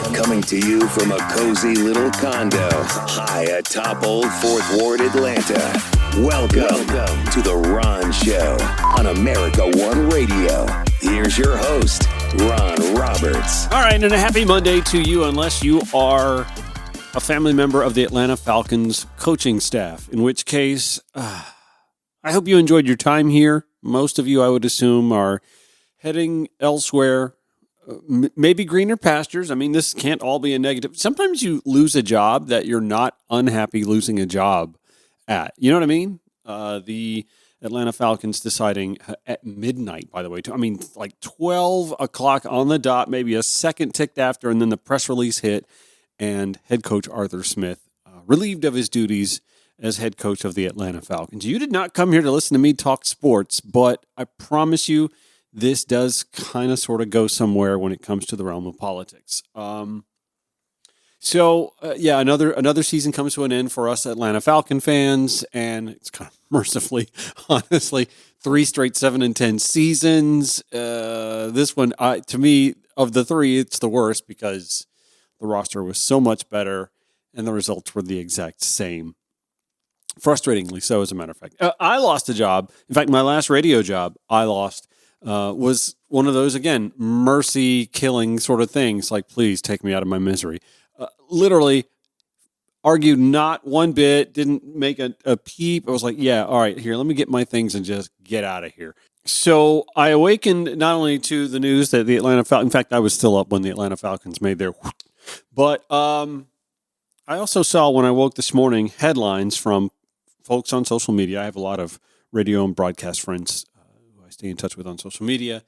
Coming to you from a cozy little condo high atop Old Fourth Ward, Atlanta. Welcome to The Ron Show on America One Radio. Here's your host, Ron Roberts. All right, and a happy Monday to you, unless you are a family member of the Atlanta Falcons coaching staff, in which case, I hope you enjoyed your time here. Most of you, I would assume, are heading elsewhere, maybe greener pastures. I mean, this can't all be a negative. Sometimes you lose a job that you're not unhappy losing a job at. You know what I mean? The Atlanta Falcons deciding at midnight, by the way, like 12 o'clock on the dot, maybe a second ticked after, and then the press release hit, and head coach Arthur Smith, relieved of his duties as head coach of the Atlanta Falcons. You did not come here to listen to me talk sports, but I promise you this does kind of sort of go somewhere when it comes to the realm of politics. Another season comes to an end for us Atlanta Falcon fans, and it's kind of mercifully, honestly, 3 straight 7-10 seasons. This one, to me, of the 3, it's the worst because the roster was so much better and the results were the exact same. Frustratingly so, as a matter of fact. I lost a job. In fact, my last radio job I lost was one of those, again, mercy-killing sort of things, like, please take me out of my misery. Literally argued not one bit, didn't make a peep. I was like, yeah, all right, here, let me get my things and just get out of here. So I awakened not only to the news that the Atlanta Falcons, in fact, I was still up when the Atlanta Falcons made their, but I also saw when I woke this morning headlines from folks on social media. I have a lot of radio and broadcast friends who I stay in touch with on social media.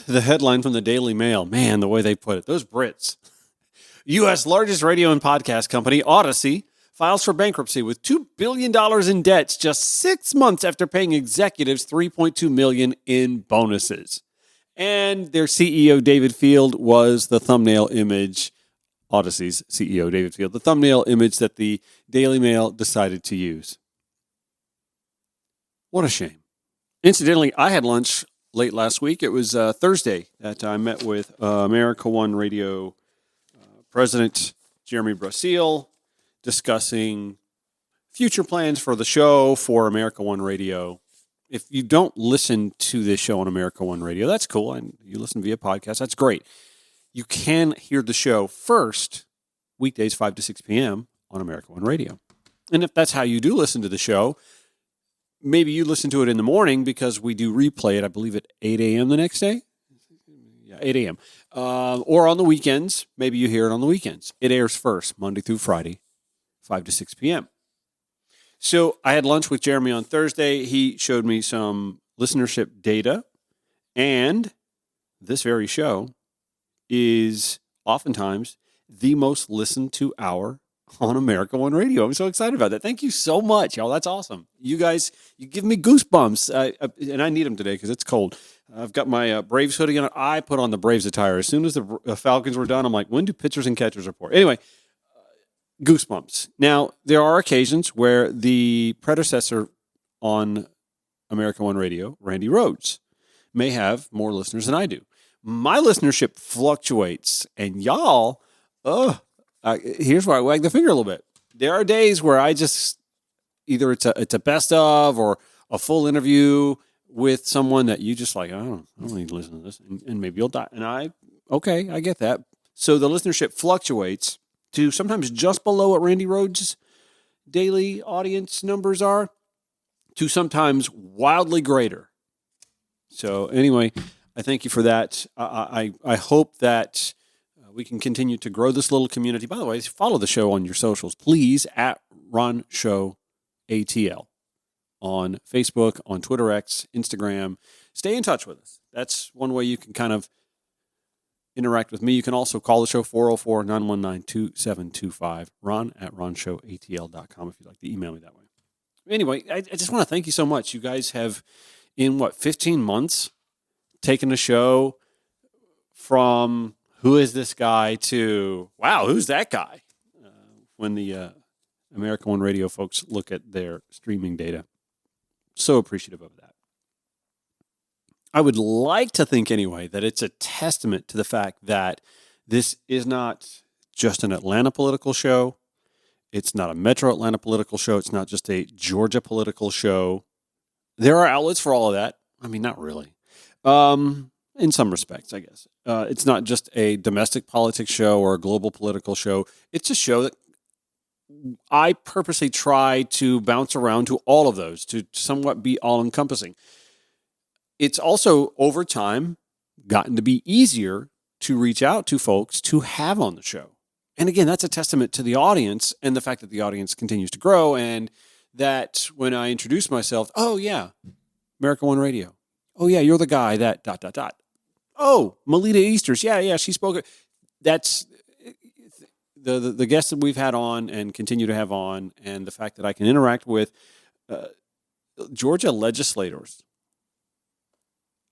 The headline from the Daily Mail, man, the way they put it, those Brits. U.S. largest radio and podcast company, Odyssey, files for bankruptcy with $2 billion in debts just 6 months after paying executives $3.2 million in bonuses. And their CEO, David Field, was the thumbnail image, Odyssey's CEO, David Field, the thumbnail image that the Daily Mail decided to use. What a shame. Incidentally, I had lunch late last week. It was Thursday that I met with America One Radio President Jeremy Brasile, discussing future plans for the show for America One Radio. If you don't listen to this show on America One Radio, that's cool. And you listen via podcast, that's great. You can hear the show first, weekdays 5 to 6 p.m. on America One Radio. And if that's how you do listen to the show, maybe you listen to it in the morning because we do replay it, I believe, at 8 a.m. the next day. Yeah, 8 a.m. Or on the weekends. Maybe you hear it on the weekends. It airs first, Monday through Friday, 5 to 6 p.m. So I had lunch with Jeremy on Thursday. He showed me some listenership data. And this very show is oftentimes the most listened to hour on America One Radio. I'm so excited about that. Thank you so much, y'all. That's awesome. You guys, you give me goosebumps. And I need them today because it's cold. I've got my Braves hoodie on. I put on the Braves attire. As soon as the Falcons were done, I'm like, when do pitchers and catchers report? Anyway, goosebumps. Now, there are occasions where the predecessor on America One Radio, Randy Rhodes, may have more listeners than I do. My listenership fluctuates, and y'all, here's where I wag the finger a little bit. There are days where I just, either it's a best of or a full interview with someone that you just like, I don't need to listen to this, and maybe you'll die. And I get that. So the listenership fluctuates to sometimes just below what Randy Rhodes' daily audience numbers are, to sometimes wildly greater. So anyway, I thank you for that. I hope that we can continue to grow this little community. By the way, follow the show on your socials, please, at Ron Show ATL on Facebook, on Twitter X, Instagram. Stay in touch with us. That's one way you can kind of interact with me. You can also call the show 404-919-2725, Ron at ronshowatl.com if you'd like to email me that way. Anyway, I just want to thank you so much. You guys have, in 15 months, taken the show from who is this guy to, wow, who's that guy? When the America One Radio folks look at their streaming data. So appreciative of that. I would like to think anyway that it's a testament to the fact that This is not just an Atlanta political show. It's not a Metro Atlanta political show. It's not just a Georgia political show. There are outlets for all of that. I mean, not really. In some respects, I guess. It's not just a domestic politics show or a global political show. It's a show that I purposely try to bounce around to all of those, to somewhat be all-encompassing. It's also, over time, gotten to be easier to reach out to folks to have on the show. And again, that's a testament to the audience and the fact that the audience continues to grow, and that when I introduce myself, oh, yeah, America One Radio. Oh, yeah, you're the guy that ... Oh, Melita Easters. Yeah, she spoke. That's the guests that we've had on and continue to have on, and the fact that I can interact with Georgia legislators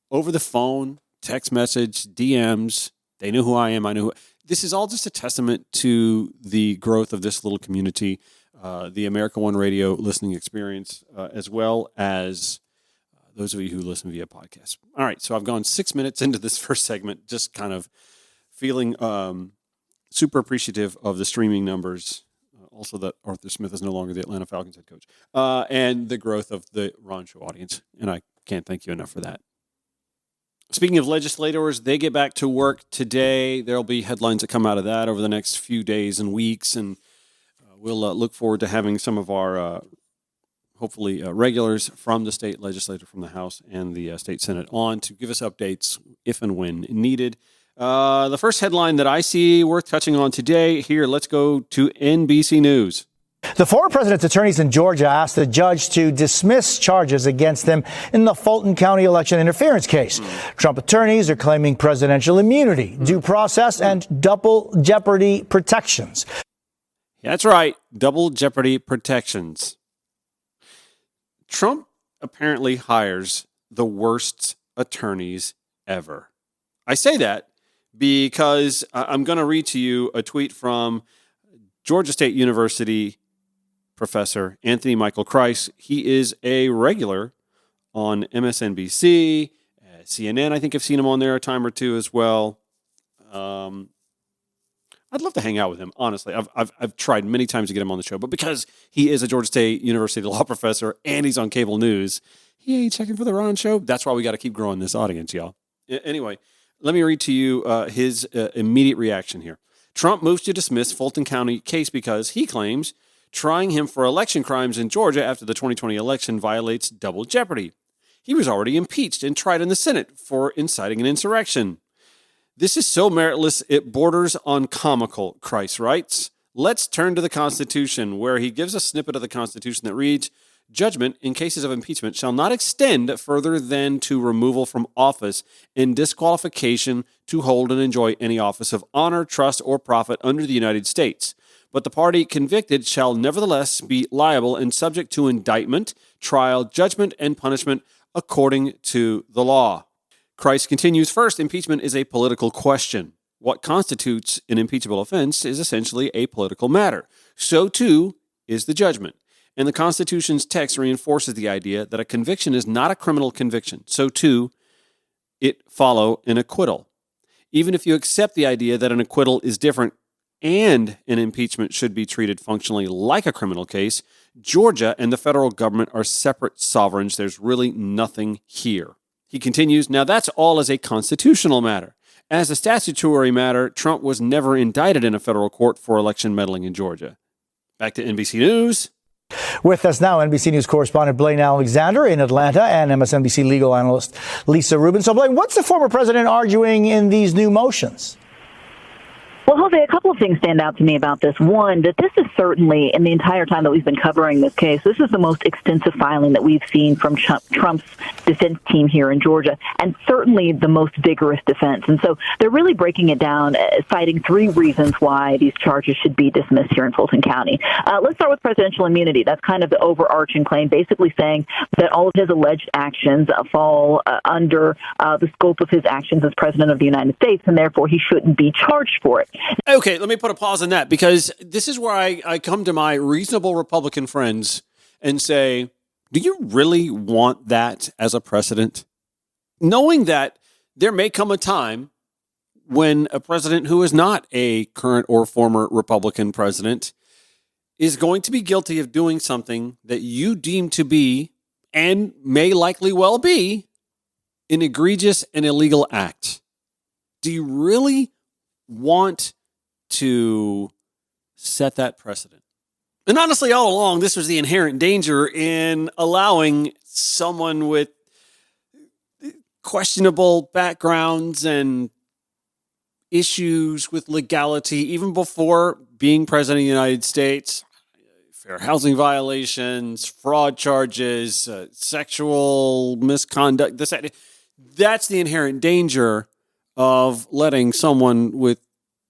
over the phone, text message, DMs. They know who I am. I know who. This is all just a testament to the growth of this little community, the America One Radio listening experience, as well as those of you who listen via podcast. All right, so I've gone 6 minutes into this first segment, just kind of feeling super appreciative of the streaming numbers, also that Arthur Smith is no longer the Atlanta Falcons head coach, and the growth of the Ron Show audience, and I can't thank you enough for that. Speaking of legislators, they get back to work today. There'll be headlines that come out of that over the next few days and weeks, and we'll look forward to having some of our hopefully regulars from the state legislature, from the House and the state Senate on to give us updates if and when needed. The first headline that I see worth touching on today here, let's go to NBC News. The former president's attorneys in Georgia asked the judge to dismiss charges against them in the Fulton County election interference case. Trump attorneys are claiming presidential immunity, due process, and double jeopardy protections. That's right, double jeopardy protections. Trump apparently hires the worst attorneys ever. I say that because I'm going to read to you a tweet from Georgia State University professor Anthony Michael Christ. He is a regular on MSNBC, CNN. I think I've seen him on there a time or two as well. I'd love to hang out with him, honestly. I've tried many times to get him on the show, but because he is a Georgia State University law professor and he's on cable news, he ain't checking for the Ron Show. That's why we got to keep growing this audience, y'all. Anyway, let me read to you his immediate reaction here. Trump moves to dismiss Fulton County case because he claims trying him for election crimes in Georgia after the 2020 election violates double jeopardy. He was already impeached and tried in the Senate for inciting an insurrection. This is so meritless, it borders on comical, Christ writes. Let's turn to the Constitution, where he gives a snippet of the Constitution that reads, judgment in cases of impeachment shall not extend further than to removal from office and disqualification to hold and enjoy any office of honor, trust, or profit under the United States. But the party convicted shall nevertheless be liable and subject to indictment, trial, judgment, and punishment according to the law. Christ continues, first, impeachment is a political question. What constitutes an impeachable offense is essentially a political matter. So, too, is the judgment. And the Constitution's text reinforces the idea that a conviction is not a criminal conviction. So, too, it follow an acquittal. Even if you accept the idea that an acquittal is different and an impeachment should be treated functionally like a criminal case, Georgia and the federal government are separate sovereigns. There's really nothing here. He continues, now that's all as a constitutional matter. As a statutory matter, Trump was never indicted in a federal court for election meddling in Georgia. Back to NBC News. With us now, NBC News correspondent Blaine Alexander in Atlanta and MSNBC legal analyst Lisa Rubin. So, Blaine, what's the former president arguing in these new motions? Well, Jose, a couple of things stand out to me about this. One, that this is certainly, in the entire time that we've been covering this case, this is the most extensive filing that we've seen from Trump's defense team here in Georgia, and certainly the most vigorous defense. And so they're really breaking it down, citing three reasons why these charges should be dismissed here in Fulton County. Let's start with presidential immunity. That's kind of the overarching claim, basically saying that all of his alleged actions fall under the scope of his actions as president of the United States, and therefore he shouldn't be charged for it. Okay, let me put a pause on that, because this is where I come to my reasonable Republican friends and say, do you really want that as a precedent? Knowing that there may come a time when a president who is not a current or former Republican president is going to be guilty of doing something that you deem to be, and may likely well be, an egregious and illegal act. Do you really want to set that precedent? And honestly, all along, this was the inherent danger in allowing someone with questionable backgrounds and issues with legality, even before being president of the United States, fair housing violations, fraud charges, sexual misconduct. That's the inherent danger of letting someone with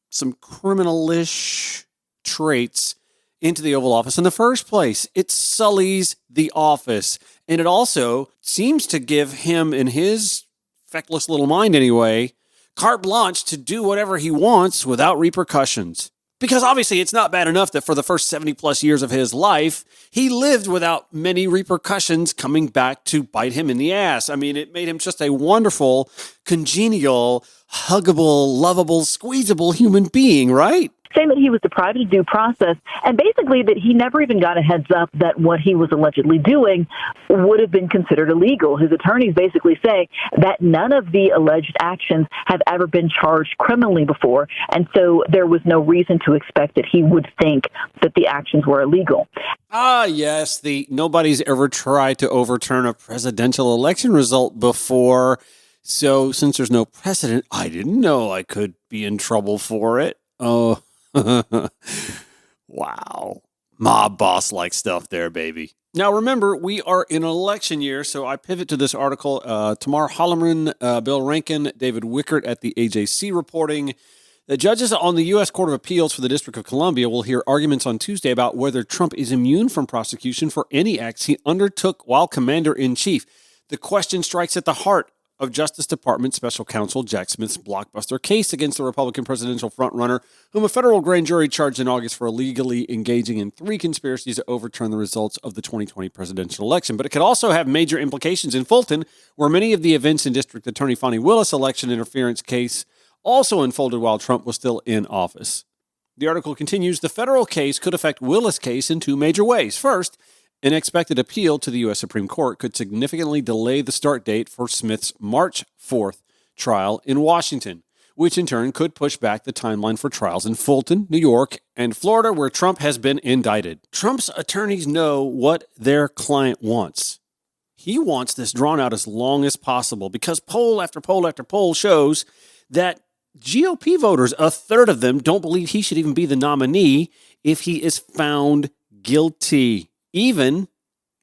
some criminalish traits into the Oval Office in the first place. It sullies the office. And it also seems to give him, in his feckless little mind anyway, carte blanche to do whatever he wants without repercussions. Because obviously it's not bad enough that for the first 70 plus years of his life, he lived without many repercussions coming back to bite him in the ass. I mean, it made him just a wonderful, congenial, huggable, lovable, squeezable human being, right? Saying that he was deprived of due process, and basically that he never even got a heads up that what he was allegedly doing would have been considered illegal. His attorneys basically say that none of the alleged actions have ever been charged criminally before, and so there was no reason to expect that he would think that the actions were illegal. Ah, yes, nobody's ever tried to overturn a presidential election result before, so since there's no precedent, I didn't know I could be in trouble for it. Oh. Wow. Mob boss like stuff there, baby. Now, remember, we are in an election year, so I pivot to this article. Tamar Halleman, Bill Rankin, David Wickert at the AJC reporting that judges on the U.S. Court of Appeals for the District of Columbia will hear arguments on Tuesday about whether Trump is immune from prosecution for any acts he undertook while commander-in-chief. The question strikes at the heart of Justice Department Special Counsel Jack Smith's blockbuster case against the Republican presidential frontrunner, whom a federal grand jury charged in August for illegally engaging in 3 conspiracies to overturn the results of the 2020 presidential election. But it could also have major implications in Fulton, where many of the events in District Attorney Fani Willis' election interference case also unfolded while Trump was still in office. The article continues, the federal case could affect Willis' case in 2 major ways. First, an expected appeal to the U.S. Supreme Court could significantly delay the start date for Smith's March 4th trial in Washington, which in turn could push back the timeline for trials in Fulton, New York, and Florida, where Trump has been indicted. Trump's attorneys know what their client wants. He wants this drawn out as long as possible because poll after poll after poll shows that GOP voters, a third of them, don't believe he should even be the nominee if he is found guilty, even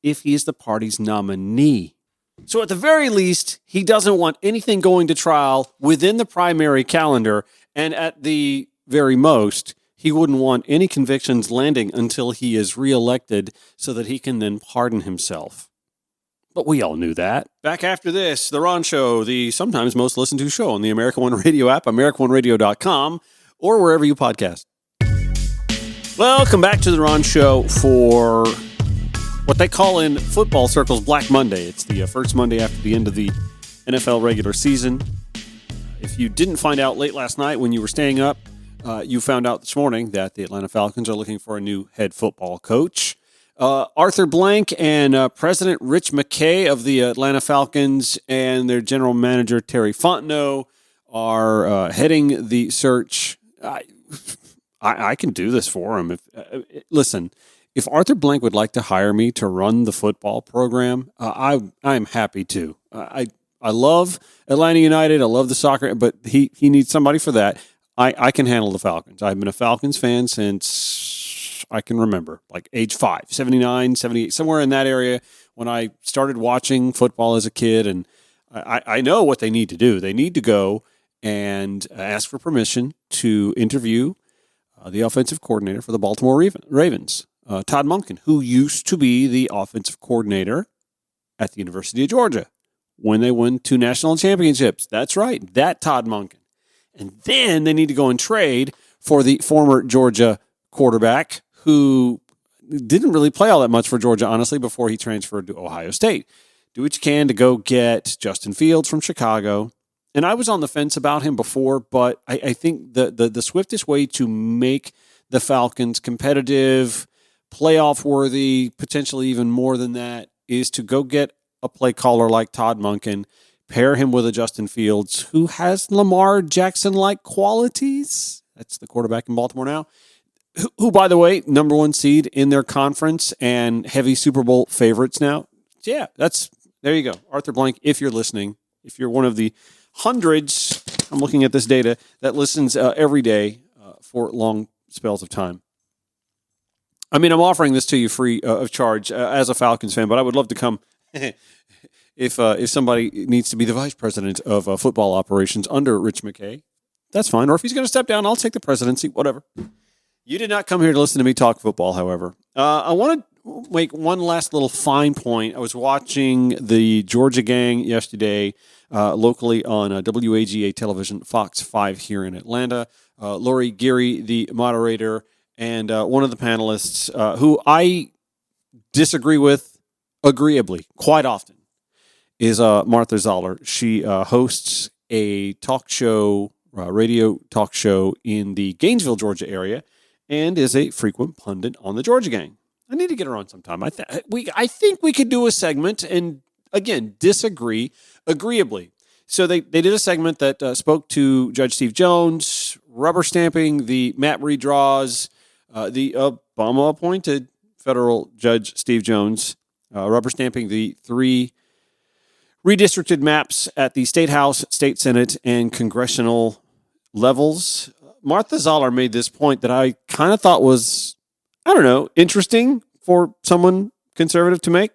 if he is the party's nominee. So at the very least, he doesn't want anything going to trial within the primary calendar, and at the very most, he wouldn't want any convictions landing until he is reelected so that he can then pardon himself. But we all knew that. Back after this, The Ron Show, the sometimes most listened to show on the America One Radio app, AmericaOneRadio.com, or wherever you podcast. Welcome back to The Ron Show for what they call in football circles Black Monday. It's the first Monday after the end of the NFL regular season. If you didn't find out late last night when you were staying up, you found out this morning that the Atlanta Falcons are looking for a new head football coach. Arthur Blank and President Rich McKay of the Atlanta Falcons and their general manager Terry Fontenot are heading the search. I can do this for him. Listen, if Arthur Blank would like to hire me to run the football program, I'm happy to. I love Atlanta United. I love the soccer, but he needs somebody for that. I can handle the Falcons. I've been a Falcons fan since I can remember, like age 5, 79, 78, somewhere in that area when I started watching football as a kid. And I know what they need to do. They need to go and ask for permission to interview the offensive coordinator for the Baltimore Ravens. Todd Monken, who used to be the offensive coordinator at the University of Georgia when they won 2 national championships. That's right, that Todd Monken. And then they need to go and trade for the former Georgia quarterback who didn't really play all that much for Georgia, honestly, before he transferred to Ohio State. Do what you can to go get Justin Fields from Chicago And I was on the fence about him before, but I think the swiftest way to make the Falcons competitive, playoff worthy, potentially even more than that, is to go get a play caller like Todd Monken, pair him with a Justin Fields who has Lamar Jackson-like qualities. That's the quarterback in Baltimore now. Who, by the way, number one seed in their conference and heavy Super Bowl favorites now. Yeah, there you go. Arthur Blank, if you're listening, if you're one of the hundreds, I'm looking at this data, that listens every day for long spells of time. I mean, I'm offering this to you free of charge as a Falcons fan, but I would love to come if somebody needs to be the vice president of football operations under Rich McKay. That's fine. Or if he's going to step down, I'll take the presidency, whatever. You did not come here to listen to me talk football, however. I want to make one last little fine point. I was watching the Georgia gang yesterday locally on WAGA television, Fox 5 here in Atlanta. Lori Geary, the moderator, and one of the panelists who I disagree with agreeably quite often is Martha Zoller. She hosts a talk show, radio talk show in the Gainesville, Georgia area, and is a frequent pundit on the Georgia gang. I need to get her on sometime. I think we could do a segment and, again, disagree agreeably. So they did a segment that spoke to Judge Steve Jones, rubber stamping the map redraws, the Obama-appointed federal Judge Steve Jones, rubber stamping the 3 redistricted maps at the State House, State Senate, and congressional levels. Martha Zoller made this point that I kind of thought was, I don't know, interesting for someone conservative to make.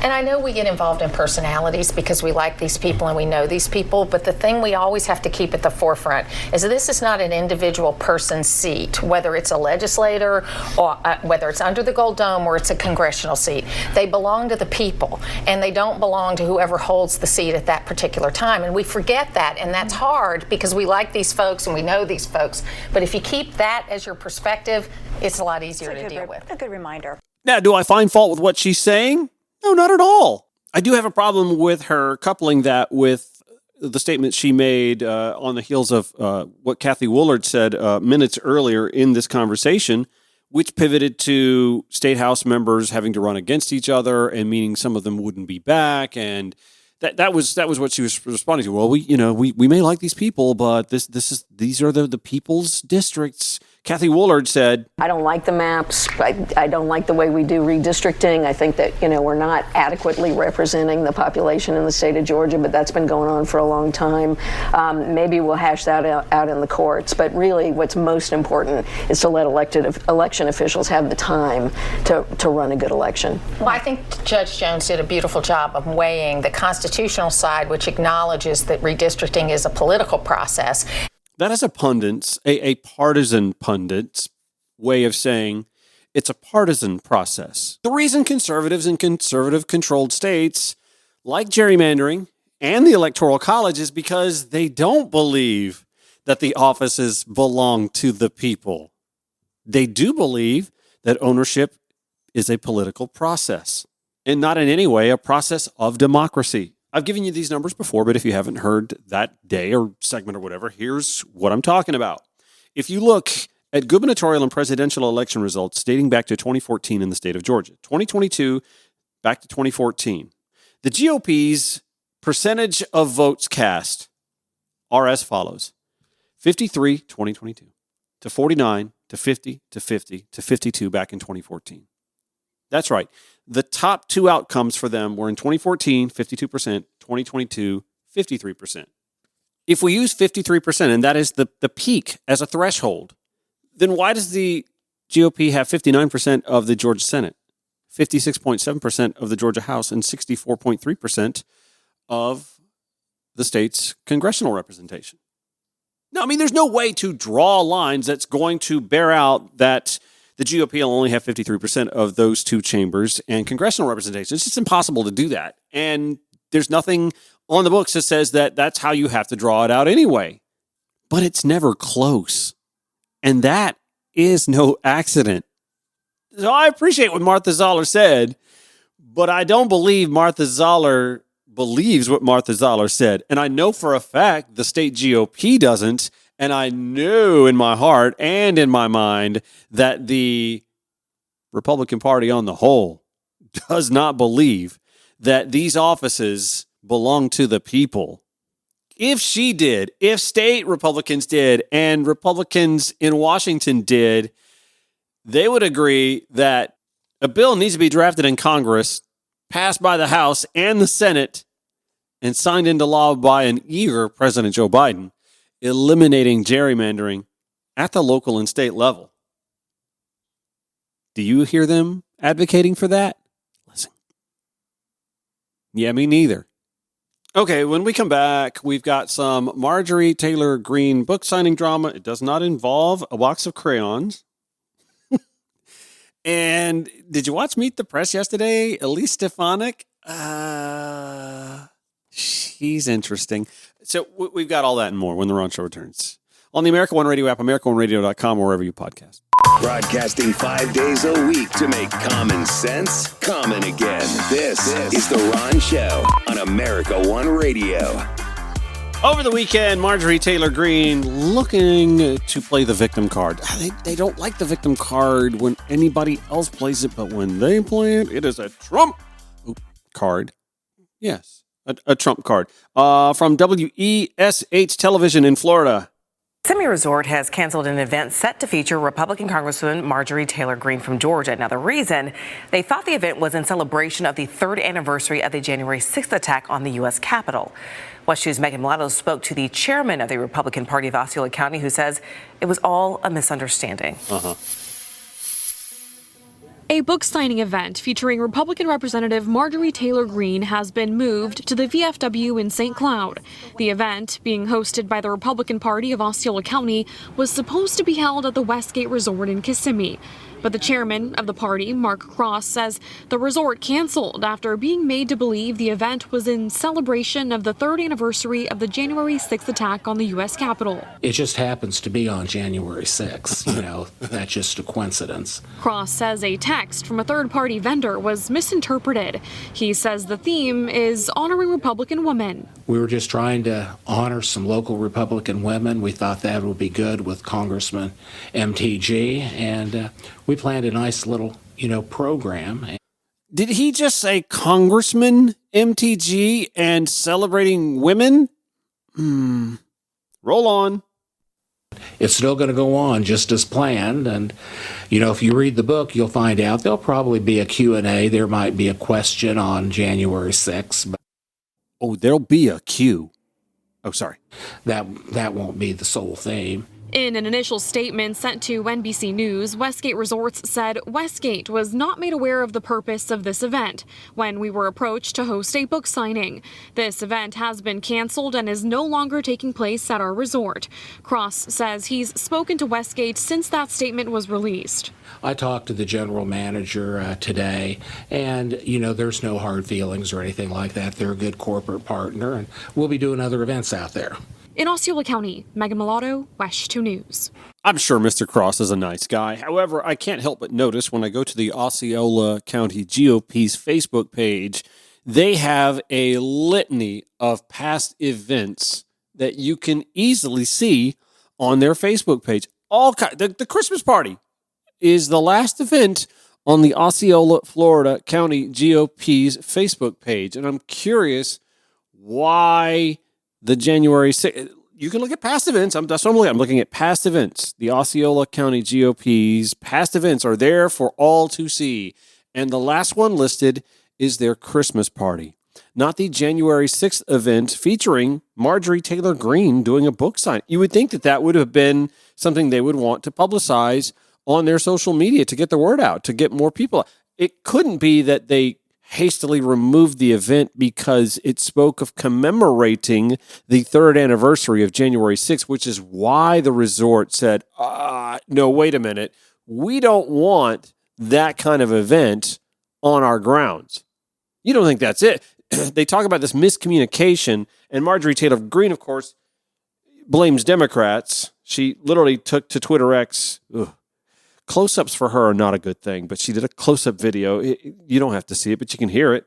And I know we get involved in personalities because we like these people and we know these people, but the thing we always have to keep at the forefront is that this is not an individual person's seat, whether it's a legislator or whether it's under the Gold Dome or it's a congressional seat. They belong to the people, and they don't belong to whoever holds the seat at that particular time. And we forget that, and that's hard because we like these folks and we know these folks. But if you keep that as your perspective, it's a lot easier to deal with. A good reminder. Now, do I find fault with what she's saying? No, not at all. I do have a problem with her coupling that with the statement she made on the heels of what Kathy Woolard said minutes earlier in this conversation, which pivoted to State House members having to run against each other and meaning some of them wouldn't be back. And that was what she was responding to. Well, we may like these people, but these are the people's districts. Kathy Woolard said, I don't like the maps. I don't like the way we do redistricting. I think that, we're not adequately representing the population in the state of Georgia, but that's been going on for a long time. Maybe we'll hash that out in the courts. But really, what's most important is to let election officials have the time to run a good election. Well, I think Judge Jones did a beautiful job of weighing the constitutional side, which acknowledges that redistricting is a political process. That is a partisan pundit's way of saying it's a partisan process. The reason conservatives in conservative-controlled states like gerrymandering and the Electoral College is because they don't believe that the offices belong to the people. They do believe that ownership is a political process and not in any way a process of democracy. I've given you these numbers before, but if you haven't heard that day or segment or whatever, here's what I'm talking about. If you look at gubernatorial and presidential election results dating back to 2014 in the state of Georgia, 2022 back to 2014, the GOP's percentage of votes cast are as follows: 53, 2022, to 49, to 50, to 50, to 52 back in 2014. That's right. The top 2 outcomes for them were in 2014, 52%, 2022, 53%. If we use 53%, and that is the peak as a threshold, then why does the GOP have 59% of the Georgia Senate, 56.7% of the Georgia House, and 64.3% of the state's congressional representation? No, I mean, there's no way to draw lines that's going to bear out that the GOP will only have 53% of those 2 chambers and congressional representation. It's just impossible to do that. And there's nothing on the books that says that that's how you have to draw it out anyway. But it's never close. And that is no accident. So I appreciate what Martha Zoller said, but I don't believe Martha Zoller believes what Martha Zoller said. And I know for a fact the state GOP doesn't. And I know in my heart and in my mind that the Republican Party on the whole does not believe that these offices belong to the people. If she did, if state Republicans did, and Republicans in Washington did, they would agree that a bill needs to be drafted in Congress, passed by the House and the Senate, and signed into law by an eager President Joe Biden, eliminating gerrymandering at the local and state level. Do you hear them advocating for that? Listen. Yeah, me neither. Okay, when we come back, we've got some Marjorie Taylor Greene book signing drama. It does not involve a box of crayons. And did you watch Meet the Press yesterday? Elise Stefanik? She's interesting. So we've got all that and more when the Ron Show returns. On the America One Radio app, AmericaOneRadio.com, wherever you podcast. Broadcasting 5 days a week to make common sense common again. This is The Ron Show on America One Radio. Over the weekend, Marjorie Taylor Greene looking to play the victim card. They don't like the victim card when anybody else plays it, but when they play it, it is a Trump card. Yes, a Trump card. From WESH Television in Florida. Kissimmee Resort has canceled an event set to feature Republican Congresswoman Marjorie Taylor Greene from Georgia. Now, the reason, they thought the event was in celebration of the third anniversary of the January 6th attack on the U.S. Capitol. West 2's Megan Mulatto spoke to the chairman of the Republican Party of Osceola County, who says it was all a misunderstanding. A book signing event featuring Republican Representative Marjorie Taylor Greene has been moved to the VFW in St. Cloud. The event, being hosted by the Republican Party of Osceola County, was supposed to be held at the Westgate Resort in Kissimmee. But the chairman of the party, Mark Cross, says the resort canceled after being made to believe the event was in celebration of the third anniversary of the January 6th attack on the U.S. Capitol. It just happens to be on January 6th. That's just a coincidence. Cross says a text from a third-party vendor was misinterpreted. He says the theme is honoring Republican women. We were just trying to honor some local Republican women. We thought that would be good with Congressman MTG, and we planned a nice little, program. Did he just say Congressman MTG and celebrating women? Roll on. It's still going to go on just as planned. And, if you read the book, you'll find out there'll probably be a Q&A. There might be a question on January 6th. Oh, there'll be a Q. Oh, sorry. That won't be the sole theme. In an initial statement sent to NBC News, Westgate Resorts said Westgate was not made aware of the purpose of this event when we were approached to host a book signing. This event has been canceled and is no longer taking place at our resort. Cross says he's spoken to Westgate since that statement was released. I talked to the general manager today, and, there's no hard feelings or anything like that. They're a good corporate partner, and we'll be doing other events out there. In Osceola County, Megan Mulatto, WESH 2 News. I'm sure Mr. Cross is a nice guy. However, I can't help but notice when I go to the Osceola County GOP's Facebook page, they have a litany of past events that you can easily see on their Facebook page. The Christmas party is the last event on the Osceola, Florida County GOP's Facebook page. And I'm curious why the January 6th, you can look at past events. That's what I'm looking at past events. The Osceola County GOP's past events are there for all to see. And the last one listed is their Christmas party, not the January 6th event featuring Marjorie Taylor Greene doing a book sign. You would think that would have been something they would want to publicize on their social media to get the word out, to get more people. It couldn't be that they hastily removed the event because it spoke of commemorating the third anniversary of January 6th, which is why the resort said, no, wait a minute. We don't want that kind of event on our grounds. You don't think that's it? They talk about this miscommunication, and Marjorie Taylor Greene, of course, blames Democrats. She literally took to Twitter X. Close-ups for her are not a good thing, but she did a close-up video. You don't have to see it, but you can hear it.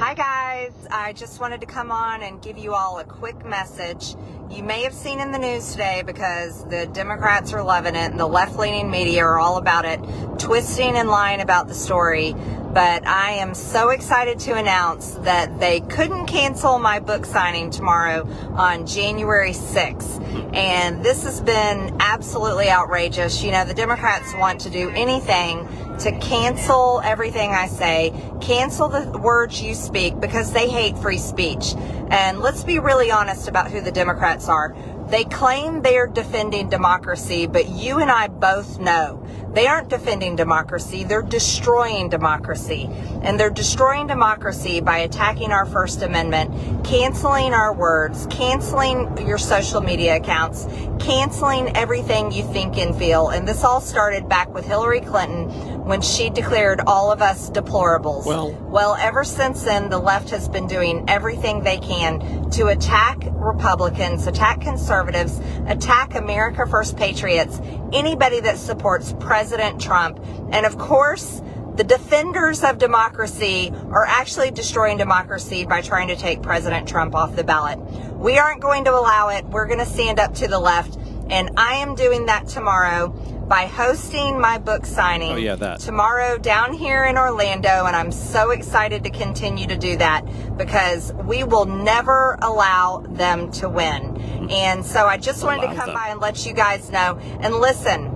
Hi guys, I just wanted to come on and give you all a quick message. You may have seen in the news today, because the Democrats are loving it and the left-leaning media are all about it, twisting and lying about the story. But I am so excited to announce that they couldn't cancel my book signing tomorrow on January 6th. And this has been absolutely outrageous. You know, the Democrats want to do anything to cancel everything I say, cancel the words you speak, because they hate free speech. And let's be really honest about who the Democrats are. They claim they're defending democracy, but you and I both know they aren't defending democracy. They're destroying democracy. And they're destroying democracy by attacking our First Amendment, canceling our words, canceling your social media accounts, canceling everything you think and feel. And this all started back with Hillary Clinton when she declared all of us deplorables. Well, ever since then, the left has been doing everything they can to attack Republicans, attack conservatives, attack America First patriots, anybody that supports President Trump. And of course, the defenders of democracy are actually destroying democracy by trying to take President Trump off the ballot. We aren't going to allow it. We're going to stand up to the left. And I am doing that tomorrow by hosting my book signing tomorrow down here in Orlando. And I'm so excited to continue to do that, because we will never allow them to win. And so I just wanted to come by and let you guys know. And listen,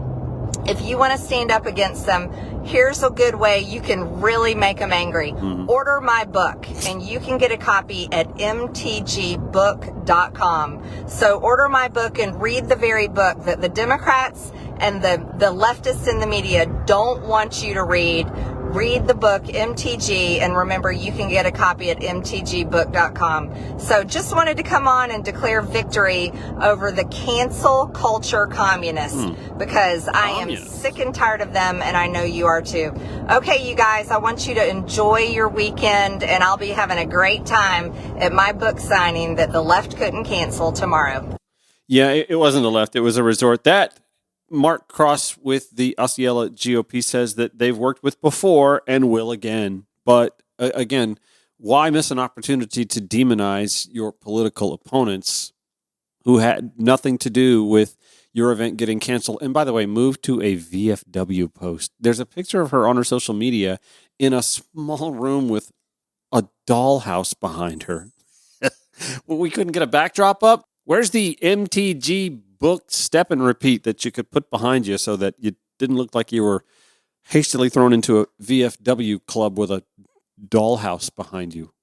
if you want to stand up against them, here's a good way you can really make them angry. Order my book, and you can get a copy at mtgbook.com. So order my book and read the very book that the Democrats and the leftists in the media don't want you to read. Read the book, MTG, and remember, you can get a copy at mtgbook.com. So just wanted to come on and declare victory over the cancel culture communists, because I am sick and tired of them, and I know you are too. Okay, you guys, I want you to enjoy your weekend, and I'll be having a great time at my book signing that the left couldn't cancel tomorrow. Yeah, it wasn't the left. It was a resort that Mark Cross with the Osceola GOP says that they've worked with before and will again. But again, why miss an opportunity to demonize your political opponents who had nothing to do with your event getting canceled? And by the way, move to a VFW post. There's a picture of her on her social media in a small room with a dollhouse behind her. Well, we couldn't get a backdrop up. Where's the MTG book step and repeat that you could put behind you so that you didn't look like you were hastily thrown into a VFW club with a dollhouse behind you?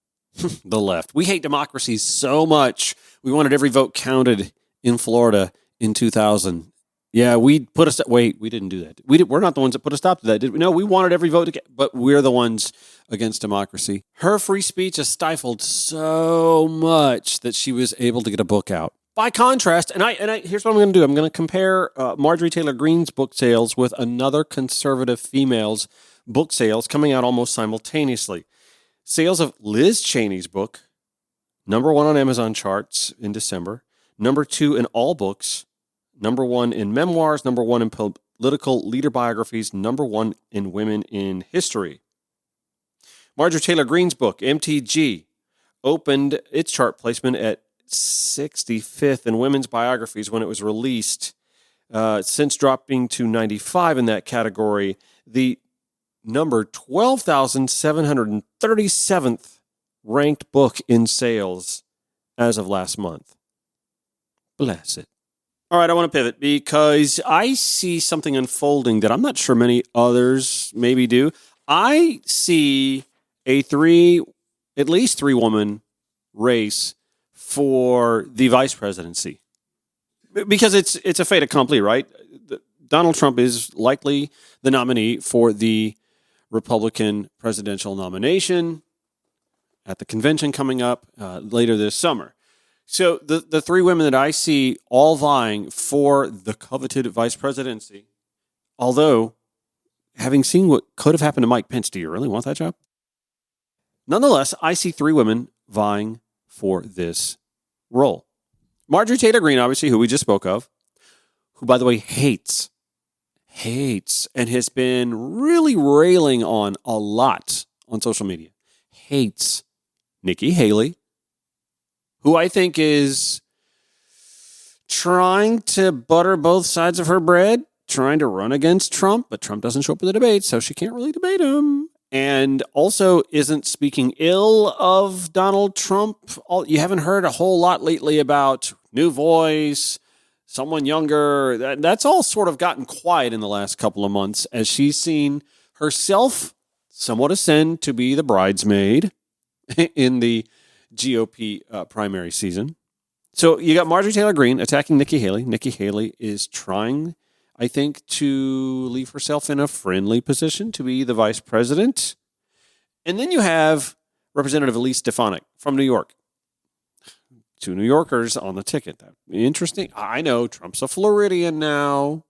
The left. We hate democracy so much. We wanted every vote counted in Florida in 2000. Yeah, we didn't do that. We're not the ones that put a stop to that, did we? No, we wanted every vote to get, but we're the ones against democracy. Her free speech is stifled so much that she was able to get a book out. By contrast, and here's what I'm going to do. I'm going to compare Marjorie Taylor Greene's book sales with another conservative female's book sales coming out almost simultaneously. Sales of Liz Cheney's book, number 1 on Amazon charts in December, number 2 in all books, number 1 in memoirs, number 1 in political leader biographies, number 1 in women in history. Marjorie Taylor Greene's book, MTG, opened its chart placement at 65th in women's biographies when it was released, since dropping to 95 in that category. The number 12,737th ranked book in sales as of last month. Bless it. All right, I want to pivot because I see something unfolding that I'm not sure many others maybe do. I see at least three woman race for the vice presidency, because it's a fait accompli, right? Donald Trump is likely the nominee for the Republican presidential nomination at the convention coming up later this summer. So the three women that I see all vying for the coveted vice presidency, although having seen what could have happened to Mike Pence, do you really want that job? Nonetheless, I see three women vying for this role. Marjorie Taylor Greene, obviously, who we just spoke of, who, by the way, hates, and has been really railing on a lot on social media, hates Nikki Haley, who I think is trying to butter both sides of her bread, trying to run against Trump, but Trump doesn't show up at the debate, so she can't really debate him. And also isn't speaking ill of Donald Trump. You haven't heard a whole lot lately about new voice, someone younger. That's all sort of gotten quiet in the last couple of months as she's seen herself somewhat ascend to be the bridesmaid in the GOP primary season. So you got Marjorie Taylor Greene attacking Nikki Haley. Nikki Haley is trying, I think, to leave herself in a friendly position to be the vice president. And then you have Representative Elise Stefanik from New York. 2 New Yorkers on the ticket. Interesting. I know Trump's a Floridian now.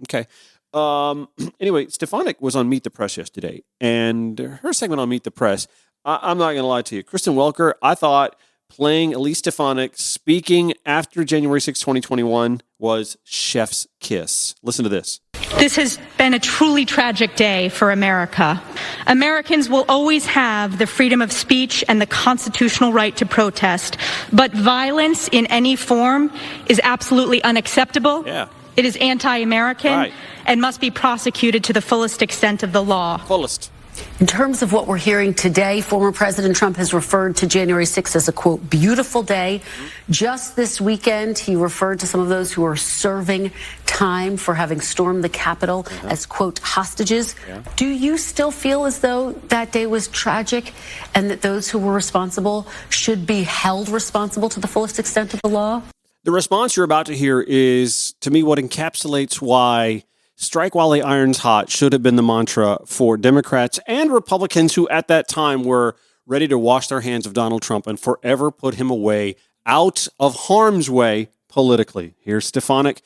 Okay. Anyway, Stefanik was on Meet the Press yesterday, and her segment on Meet the Press, I'm not going to lie to you. Kristen Welker, I thought playing Elise Stefanik speaking after January 6, 2021 was chef's kiss. Listen to this. This has been a truly tragic day for America. Americans will always have the freedom of speech and the constitutional right to protest, but violence in any form is absolutely unacceptable. Yeah. It is anti-American, right, and must be prosecuted to the fullest extent of the law. Fullest. In terms of what we're hearing today, former President Trump has referred to January 6th as a, quote, beautiful day. Just this weekend, he referred to some of those who are serving time for having stormed the Capitol as, quote, hostages. Yeah. Do you still feel as though that day was tragic and that those who were responsible should be held responsible to the fullest extent of the law? The response you're about to hear is, to me, what encapsulates why strike while the iron's hot should have been the mantra for Democrats and Republicans who at that time were ready to wash their hands of Donald Trump and forever put him away, out of harm's way politically. Here's Stefanik.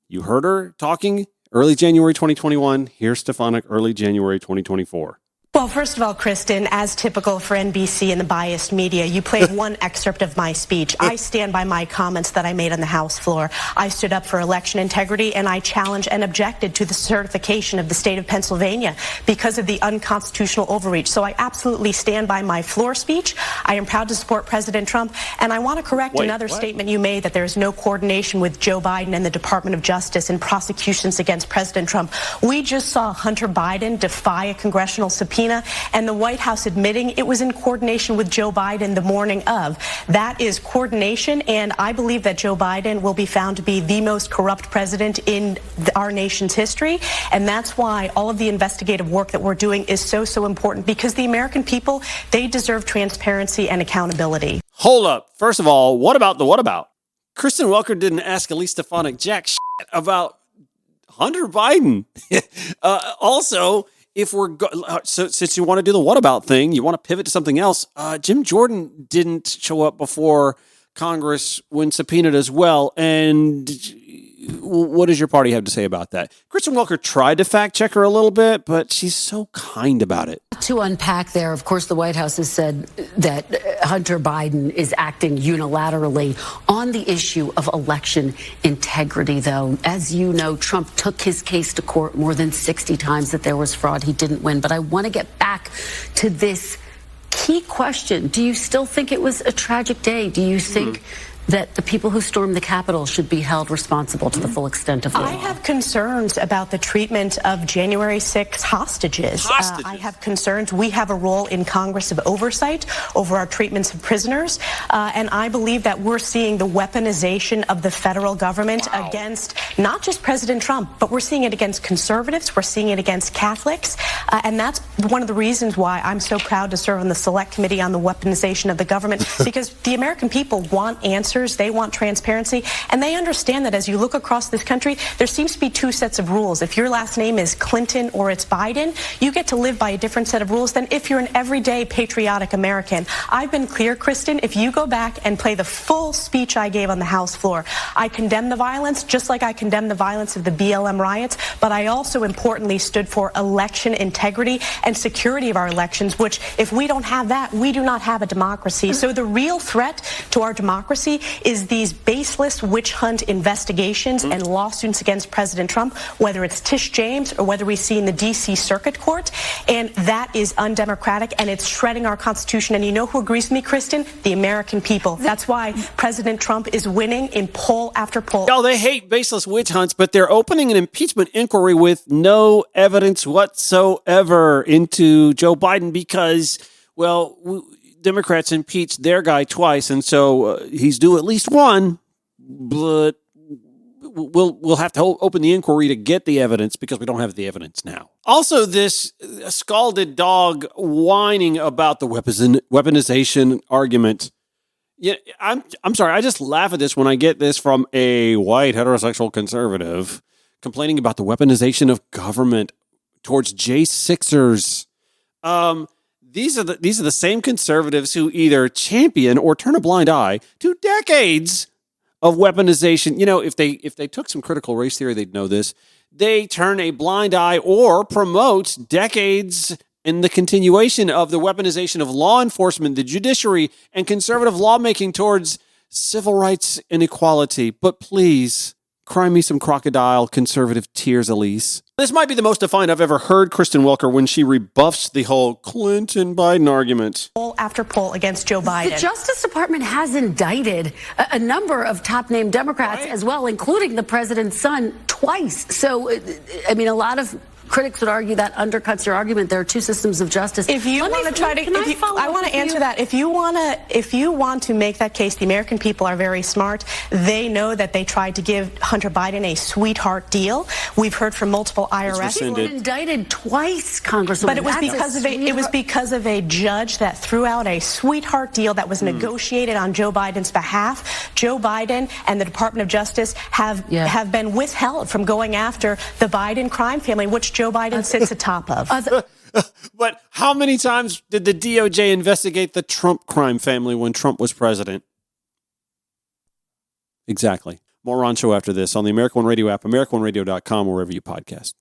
You heard her talking early January 2021. Here's Stefanik early January 2024. Well, first of all, Kristen, as typical for NBC and the biased media, you played one excerpt of my speech. I stand by my comments that I made on the House floor. I stood up for election integrity, and I challenged and objected to the certification of the state of Pennsylvania because of the unconstitutional overreach. So I absolutely stand by my floor speech. I am proud to support President Trump, and I want to correct another statement you made that there is no coordination with Joe Biden and the Department of Justice in prosecutions against President Trump. We just saw Hunter Biden defy a congressional subpoena, and the White House admitting it was in coordination with Joe Biden the morning of. That is coordination, and I believe that Joe Biden will be found to be the most corrupt president in our nation's history, and that's why all of the investigative work that we're doing is so important, because the American people, they deserve transparency and accountability. Hold up. First of all, what about? Kristen Welker didn't ask Elise Stefanik jack shit about Hunter Biden. Also, if since you want to do the what about thing, you want to pivot to something else. Jim Jordan didn't show up before Congress when subpoenaed as well. And what does your party have to say about that? Kristen Welker tried to fact check her a little bit, but she's so kind about it. To unpack there, of course, the White House has said that Hunter Biden is acting unilaterally on the issue of election integrity, though. As you know, Trump took his case to court more than 60 times that there was fraud. He didn't win. But I want to get back to this key question. Do you still think it was a tragic day? Do you think that the people who stormed the Capitol should be held responsible to the full extent of the law? I have concerns about the treatment of January 6 hostages. I have concerns. We have a role in Congress of oversight over our treatments of prisoners, and I believe that we're seeing the weaponization of the federal government against not just President Trump, but we're seeing it against conservatives, we're seeing it against Catholics, and that's one of the reasons why I'm so proud to serve on the Select Committee on the Weaponization of the Government, because the American people want answers. They want transparency, and they understand that as you look across this country, there seems to be 2 sets of rules. If your last name is Clinton or it's Biden, you get to live by a different set of rules than if you're an everyday patriotic American. I've been clear, Kristen, if you go back and play the full speech I gave on the House floor, I condemn the violence, just like I condemn the violence of the BLM riots, but I also importantly stood for election integrity and security of our elections, which if we don't have that, we do not have a democracy. So the real threat to our democracy is these baseless witch hunt investigations and lawsuits against President Trump, whether it's Tish James or whether we see in the D.C. Circuit Court, and that is undemocratic, and it's shredding our Constitution. And you know who agrees with me, Kristen? The American people. That's why President Trump is winning in poll after poll. Oh, they hate baseless witch hunts, but they're opening an impeachment inquiry with no evidence whatsoever into Joe Biden because, well, Democrats impeached their guy twice, and so he's due at least one, but we'll have to open the inquiry to get the evidence because we don't have the evidence now. Also, this scalded dog whining about the weaponization argument. Yeah, I'm sorry. I just laugh at this when I get this from a white heterosexual conservative complaining about the weaponization of government towards J6ers. These are the same conservatives who either champion or turn a blind eye to decades of weaponization. You know, if they took some critical race theory, they'd know this. They turn a blind eye or promote decades in the continuation of the weaponization of law enforcement, the judiciary, and conservative lawmaking towards civil rights and equality. But please, cry me some crocodile conservative tears, Elise. This might be the most defiant I've ever heard Kristen Welker when she rebuffs the whole Clinton-Biden argument. Poll after poll against Joe Biden. The Justice Department has indicted a number of top-name Democrats as well, including the president's son, twice. So, I mean, a lot of critics would argue that undercuts your argument. There are two systems of justice. If you want to try to, I want to answer that. If you want to make that case, the American people are very smart. They know that they tried to give Hunter Biden a sweetheart deal. We've heard from multiple IRS. He was indicted twice, Congresswoman. But it was because of a judge that threw out a sweetheart deal that was negotiated on Joe Biden's behalf. Joe Biden and the Department of Justice have been withheld from going after the Biden crime family, which Joe Biden sits atop of. But how many times did the DOJ investigate the Trump crime family when Trump was president? Exactly. More Ron Show after this on the American One Radio app, AmericanOneRadio.com, wherever you podcast.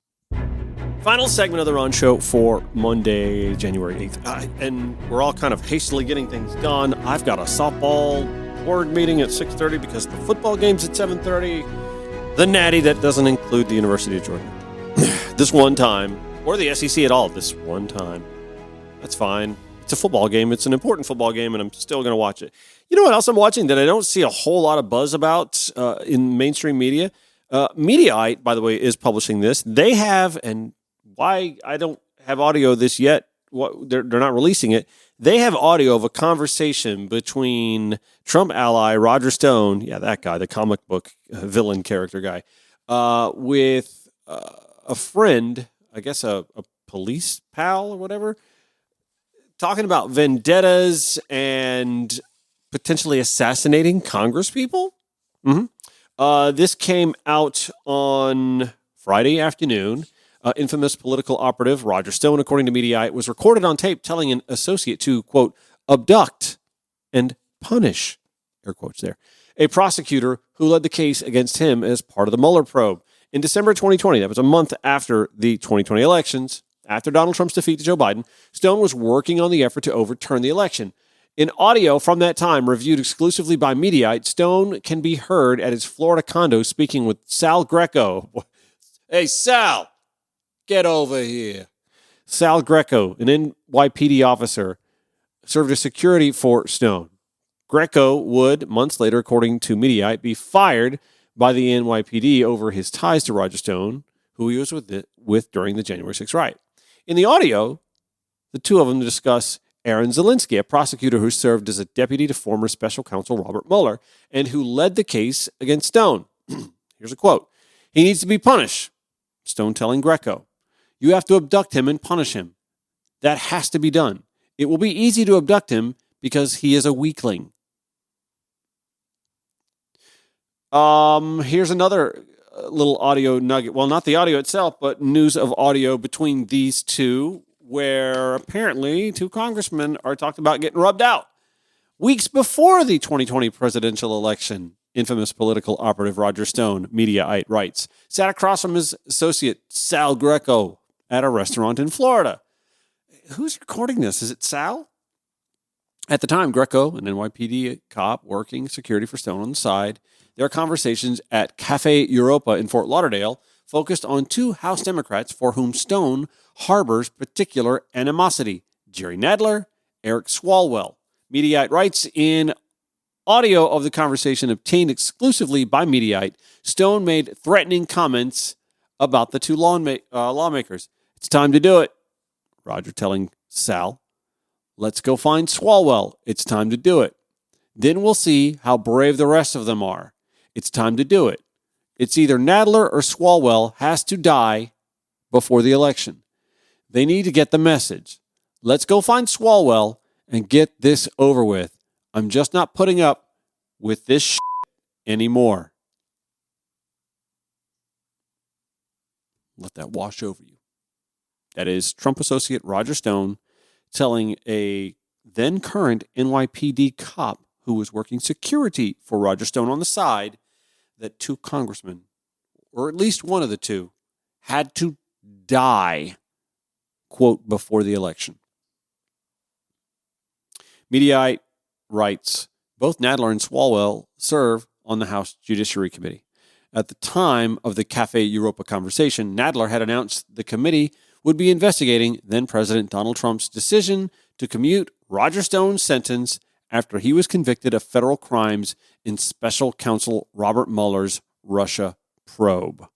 Final segment of the Ron Show for Monday, January 8th. And we're all kind of hastily getting things done. I've got a softball board meeting at 6:30 because the football game's at 7:30. The Natty, that doesn't include the University of Georgia. This one time, or the SEC at all, this one time. That's fine. It's a football game. It's an important football game, and I'm still going to watch it. You know what else I'm watching that I don't see a whole lot of buzz about in mainstream media? Mediaite, by the way, is publishing this. They have, and why I don't have audio of this yet, they're not releasing it. They have audio of a conversation between Trump ally Roger Stone, yeah, that guy, the comic book villain character guy, with a friend, I guess a police pal or whatever, talking about vendettas and potentially assassinating congresspeople. This came out on Friday afternoon. Infamous political operative Roger Stone, according to Mediaite, was recorded on tape telling an associate to, quote, abduct and punish, air quotes there, a prosecutor who led the case against him as part of the Mueller probe. In December 2020, that was a month after the 2020 elections, after Donald Trump's defeat to Joe Biden, Stone was working on the effort to overturn the election. In audio from that time, reviewed exclusively by Mediaite, Stone can be heard at his Florida condo speaking with Sal Greco. Hey, Sal, get over here. Sal Greco, an NYPD officer, served as security for Stone. Greco would, months later, according to Mediaite, be fired by the NYPD over his ties to Roger Stone, who he was with during the January 6th riot. In the audio, the two of them discuss Aaron Zelinsky, a prosecutor who served as a deputy to former special counsel Robert Mueller and who led the case against Stone. Here's a quote. He needs to be punished. Stone telling Greco, you have to abduct him and punish him. That has to be done. It will be easy to abduct him because he is a weakling. Here's another little audio nugget. Well, not the audio itself, but news of audio between these two, where apparently two congressmen are talked about getting rubbed out. Weeks before the 2020 presidential election, infamous political operative Roger Stone, Mediaite writes, sat across from his associate Sal Greco at a restaurant in Florida. Who's recording this? Is it Sal? At the time, Greco, an NYPD cop working security for Stone on the side, their conversations at Cafe Europa in Fort Lauderdale focused on two House Democrats for whom Stone harbors particular animosity, Jerry Nadler, Eric Swalwell. Mediaite writes, in audio of the conversation obtained exclusively by Mediaite, Stone made threatening comments about the two lawmakers. It's time to do it, Roger telling Sal. Let's go find Swalwell. It's time to do it. Then we'll see how brave the rest of them are. It's time to do it. It's either Nadler or Swalwell has to die before the election. They need to get the message. Let's go find Swalwell and get this over with. I'm just not putting up with this shit anymore. Let that wash over you. That is Trump associate Roger Stone telling a then current NYPD cop who was working security for Roger Stone on the side that two congressmen, or at least one of the two, had to die, quote, before the election. Mediaite writes, both Nadler and Swalwell serve on the House Judiciary Committee. At the time of the Cafe Europa conversation, Nadler had announced the committee would be investigating then-President Donald Trump's decision to commute Roger Stone's sentence after he was convicted of federal crimes in Special Counsel Robert Mueller's Russia probe.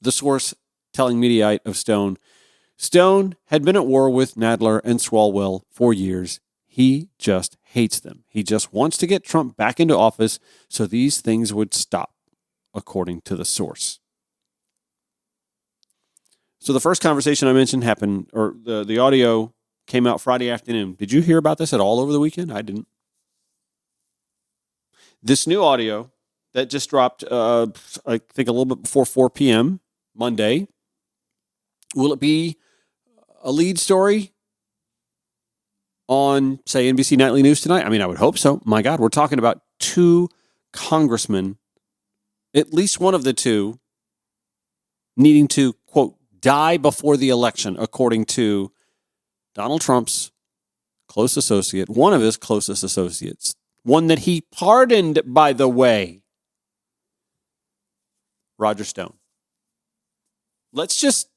The source telling Mediaite of Stone had been at war with Nadler and Swalwell for years. He just hates them. He just wants to get Trump back into office so these things would stop, according to the source. So the first conversation I mentioned happened, or the audio came out Friday afternoon. Did you hear about this at all over the weekend? I didn't. This new audio that just dropped, I think a little bit before 4 p.m. Monday, will it be a lead story on, say, NBC Nightly News tonight? I mean, I would hope so. My God, we're talking about two congressmen, at least one of the two, needing to, quote, die before the election, according to Donald Trump's close associate, one of his closest associates, one that he pardoned, by the way, Roger Stone. Let's just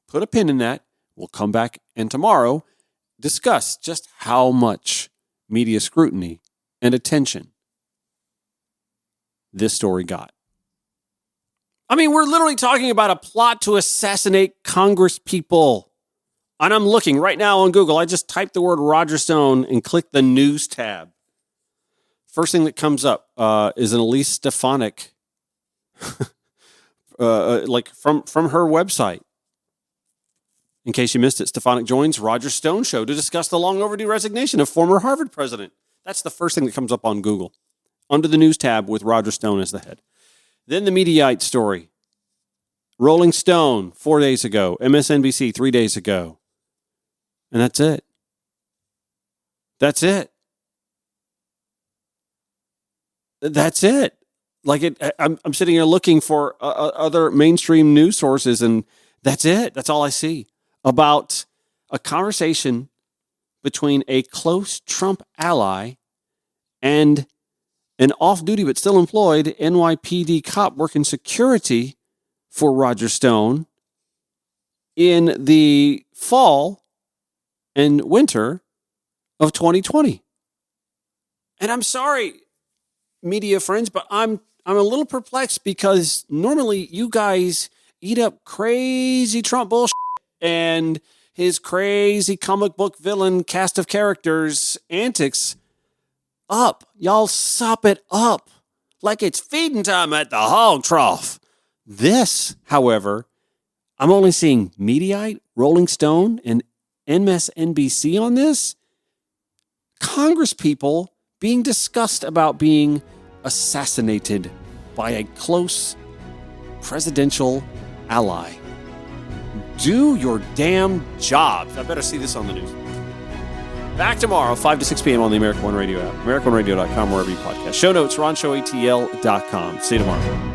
put a pin in that. We'll come back and tomorrow discuss just how much media scrutiny and attention this story got. I mean, we're literally talking about a plot to assassinate Congress people. And I'm looking right now on Google. I just typed the word Roger Stone and clicked the news tab. First thing that comes up is an Elise Stefanik, like from her website. In case you missed it, Stefanik joins Roger Stone show to discuss the long overdue resignation of former Harvard president. That's the first thing that comes up on Google, under the news tab with Roger Stone as the head. Then the Mediaite story. Rolling Stone 4 days ago. MSNBC 3 days ago. And that's it. That's it. That's it. Like I'm sitting here looking for other mainstream news sources, and that's it. That's all I see about a conversation between a close Trump ally and an off-duty but still employed NYPD cop working security for Roger Stone in the fall and winter of 2020. And I'm sorry, media friends, but I'm a little perplexed because normally you guys eat up crazy Trump bullshit and his crazy comic book villain cast of characters antics up. Y'all sop it up like it's feeding time at the hog trough. This, however, I'm only seeing Mediaite, Rolling Stone, and MSNBC on this. Congress people being discussed about being assassinated by a close presidential ally. Do your damn jobs. I better see this on the news. Back tomorrow, 5 to 6 p.m. on the American One Radio app, AmericanOneRadio.com, wherever you podcast. Show notes, RonShowATL.com. See you tomorrow.